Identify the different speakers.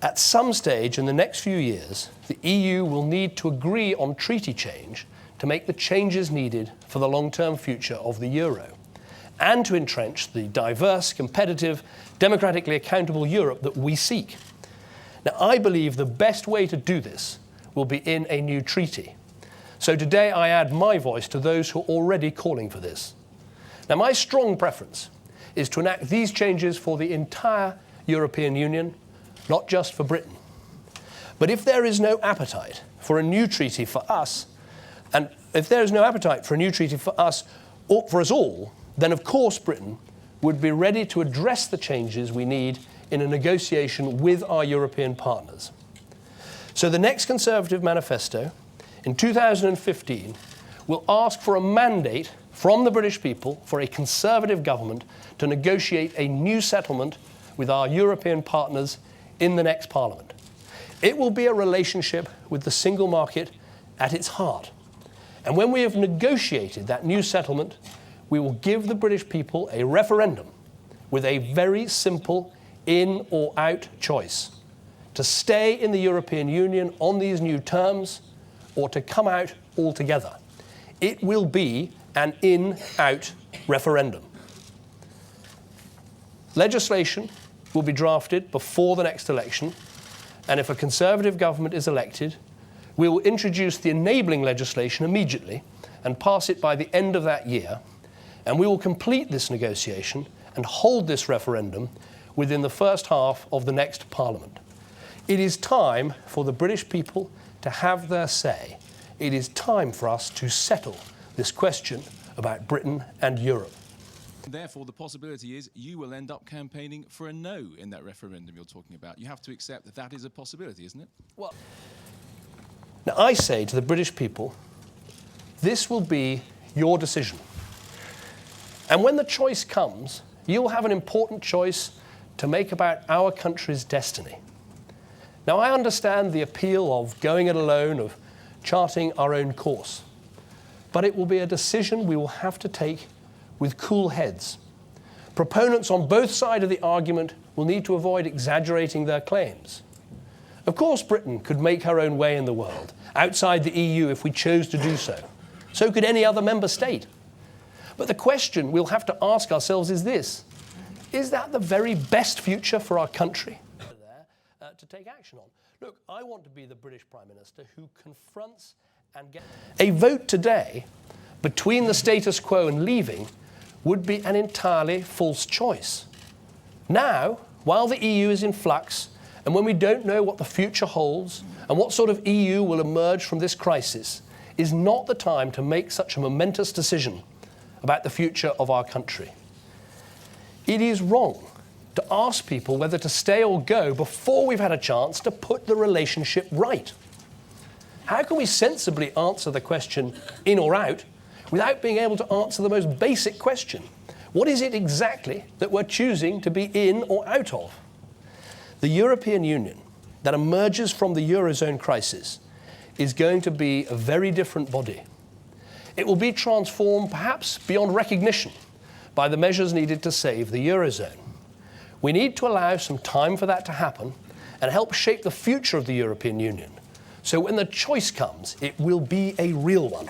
Speaker 1: At some stage in the next few years, the EU will need to agree on treaty change to make the changes needed for the long-term future of the euro and to entrench the diverse, competitive, democratically accountable Europe that we seek. Now, I believe the best way to do this will be in a new treaty. So today I add my voice to those who are already calling for this. Now, my strong preference is to enact these changes for the entire European Union, not just for Britain. But if there is no appetite for a new treaty for us, and if there is no appetite for a new treaty for us or for us all, then of course Britain would be ready to address the changes we need in a negotiation with our European partners. So the next Conservative manifesto in 2015 will ask for a mandate from the British people for a Conservative government to negotiate a new settlement with our European partners in the next Parliament. It will be a relationship with the single market at its heart. And when we have negotiated that new settlement, we will give the British people a referendum with a very simple in or out choice: to stay in the European Union on these new terms or to come out altogether. It will be an in-out referendum. Legislation will be drafted before the next election, and if a Conservative government is elected, we will introduce the enabling legislation immediately and pass it by the end of that year, and we will complete this negotiation and hold this referendum within the first half of the next Parliament. It is time for the British people to have their say. It is time for us to settle this question about Britain and Europe.
Speaker 2: Therefore, the possibility is you will end up campaigning for a no in that referendum you're talking about. You have to accept that that is a possibility, isn't it?
Speaker 1: Well, now I say to the British people, this will be your decision. And when the choice comes, you'll have an important choice to make about our country's destiny. Now, I understand the appeal of going it alone, of charting our own course. But it will be a decision we will have to take with cool heads. Proponents on both sides of the argument will need to avoid exaggerating their claims. Of course, Britain could make her own way in the world, outside the EU if we chose to do so. So could any other member state. But the question we'll have to ask ourselves is this: is that the very best future for our country? To take action on. Look, I want to be the British Prime Minister who confronts and gets... A vote today between the status quo and leaving would be an entirely false choice. Now, while the EU is in flux, and when we don't know what the future holds and what sort of EU will emerge from this crisis, is not the time to make such a momentous decision about the future of our country. It is wrong to ask people whether to stay or go before we've had a chance to put the relationship right. How can we sensibly answer the question in or out without being able to answer the most basic question? What is it exactly that we're choosing to be in or out of? The European Union that emerges from the Eurozone crisis is going to be a very different body. It will be transformed, perhaps beyond recognition, by the measures needed to save the Eurozone. We need to allow some time for that to happen and help shape the future of the European Union. So when the choice comes, it will be a real one.